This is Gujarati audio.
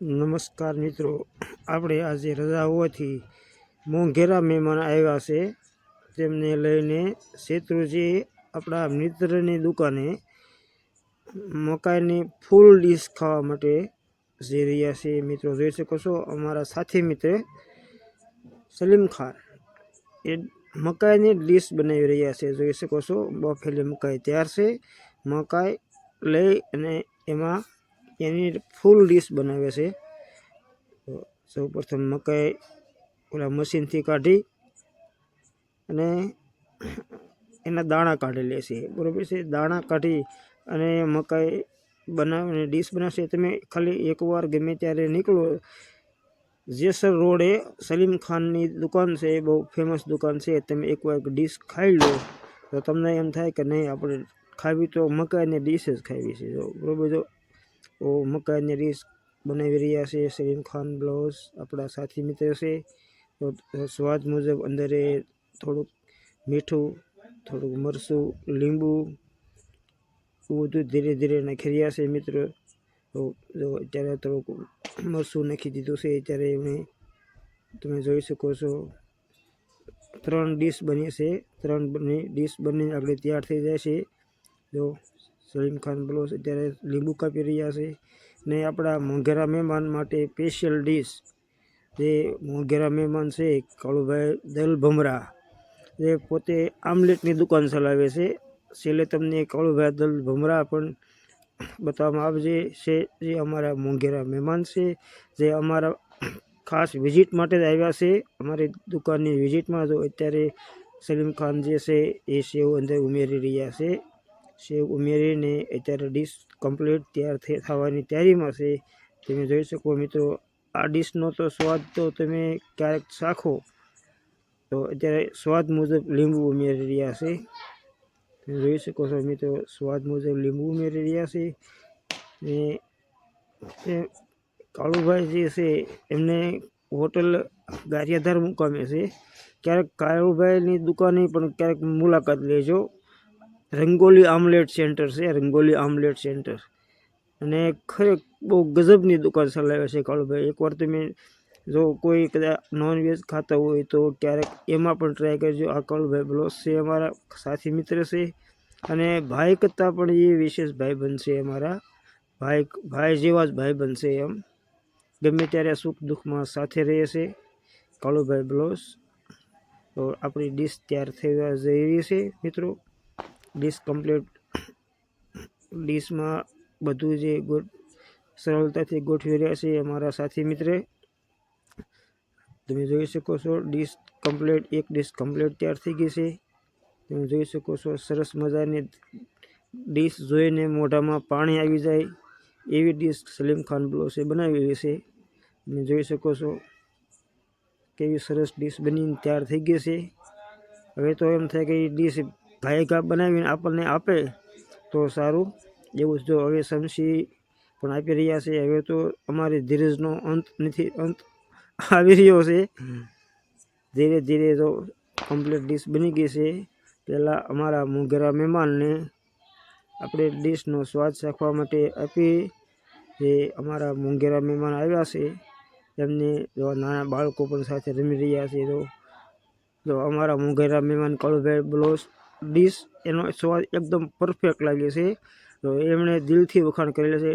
નમસ્કાર મિત્રો, આપણે આજે રજા હોવાથી મોંઘેરા મહેમાન આવ્યા છે. તેમને લઈને શેત્રુજી આપણા મિત્રની દુકાને મકાઈની ફૂલ ડીશ ખાવા માટે જઈ રહ્યા છે. મિત્રો જોઈ શકો છો, અમારા સાથી મિત્ર સલીમ ખાન એ મકાઈની ડીશ બનાવી રહ્યા છે. જોઈ શકો છો, બફેલી મકાઈ તૈયાર છે. મકાઈ લઈ અને એમાં એની ફૂલ ડીશ બનાવે છે. સૌ પ્રથમ મકાઈ ઓલા મશીનથી કાઢી અને એના દાણા કાઢી લે છે, બરાબર છે. દાણા કાઢી અને મકાઈ બનાવીને ડીશ બનાવશે. તમે ખાલી એકવાર ગમે ત્યારે નીકળો, જેસર રોડે સલીમ ખાનની દુકાન છે, બહુ ફેમસ દુકાન છે. તમે એકવાર ડીશ ખાઈ લો તો તમને એમ થાય કે નહીં, આપણે ખાવી તો મકાઈની ડીશ જ ખાવી છે. બરાબર, જો મકાઈની ડીશ બનાવી રહ્યા છે સલીમ ખાન બ્લોગ્સ, આપણા સાથી મિત્ર છે. તો સ્વાદ મુજબ અંદરે થોડુંક મીઠું, થોડુંક મરચું, લીંબુ બધું ધીરે ધીરે નાખી રહ્યા છે મિત્રો. તો જો અત્યારે થોડુંક મરચું નાખી દીધું છે. અત્યારે એમણે તમે જોઈ શકો છો 3 ડીશ બની છે. 3 ડીશ બની આગળ તૈયાર થઈ જાય છે. જો સલીમ ખાન બ્લોગ્સ અત્યારે લીંબુ કાપી રહ્યા છે. ને આપણા મોંઘેરા મહેમાન માટે સ્પેશિયલ ડીશ, જે મોંઘેરા મહેમાન છે કાળુભાઈ દલ ભમરા, જે પોતે આમલેટની દુકાન ચલાવે છે. છેલ્લે તમને કાળુભાઈ દલ ભમરા પણ બતાવવામાં આવશે છે. જે અમારા મોંઘેરા મહેમાન છે, જે અમારા ખાસ વિઝિટ માટે જ આવ્યા છે અમારી દુકાનની વિઝિટમાં. તો અત્યારે સલીમ ખાન જે છે એ સેવ અંદર ઉમેરી રહ્યા છે. સેવ ઉમેરીને અત્યારે ડીશ કમ્પ્લીટ તૈયાર થવાની તૈયારીમાં છે. તમે જોઈ શકો મિત્રો, આ ડીશનો તો સ્વાદ તો તમે ક્યારેક ચાખો. તો અત્યારે સ્વાદ મુજબ લીંબુ ઉમેરી રહ્યા છે. તમે જોઈ શકો છો મિત્રો, સ્વાદ મુજબ લીંબુ ઉમેરી રહ્યા છે. ને કાળુભાઈ જે છે એમને હોટલ ગારિયાધાર મુકામે છે. ક્યારેક કાળુભાઈની દુકાને પણ ક્યારેક મુલાકાત લેજો. રંગોલી આમલેટ સેન્ટર છે, રંગોલી આમલેટ સેન્ટર. અને ખરેખર બહુ ગજબની દુકાન ચલાવે છે કાળુભાઈ. એકવાર તમે જો કોઈ કદાચ નોનવેજ ખાતા હોય તો ક્યારેક એમાં પણ ટ્રાય કરજો. આ કાળુભાઈ બ્લોગ્સ છે, અમારા સાથી મિત્ર છે. અને ભાઈ કરતાં પણ એ વિશેષ ભાઈબંધ છે અમારા. ભાઈ જેવા જ ભાઈબંધ છે એમ. ગમે ત્યારે સુખ દુઃખમાં સાથે રહે છે કાળુભાઈ બ્લોગ્સ. તો આપણી ડીશ તૈયાર થવા જઈ રહી છે મિત્રો. ડીશ કમ્પ્લીટ, ડીશમાં બધું જે સરળતાથી ગોઠવી રહ્યા છે અમારા સાથી મિત્ર. તમે જોઈ શકો છો ડીશ કમ્પ્લીટ, એક ડીશ કમ્પ્લીટ તૈયાર થઈ ગઈ છે. તમે જોઈ શકો છો, સરસ મજાની ડીશ જોઈને મોઢામાં પાણી આવી જાય એવી ડીશ સલીમ ખાન બ્લોગ્સે બનાવેલી છે. તમે જોઈ શકો છો કેવી સરસ ડીશ બનીને તૈયાર થઈ ગઈ છે. હવે તો એમ થાય કે એ ડીશ ગાયકા બનાવીને આપણને આપે તો સારું. એવું જો હવે શમશી પણ આપી રહ્યા છે. હવે તો અમારી ધીરજનો અંત નથી, અંત આવી રહ્યો છે. ધીરે ધીરે તો કમ્પ્લીટ ડીશ બની ગઈ છે. પહેલાં અમારા મોંઘેરા મહેમાનને આપણે ડીશનો સ્વાદ ચાખવા માટે આપી. જે અમારા મોંઘેરા મહેમાન આવ્યા છે એમને જો નાના બાળકો પણ સાથે રમી રહ્યા છે. તો અમારા મોંઘેરા મહેમાન કાળુભાઈ બ્લોગ્સ ડીશ, એનો સ્વાદ એકદમ પરફેક્ટ લાગે છે. તો એમણે દિલથી વખાણ કરેલા છે.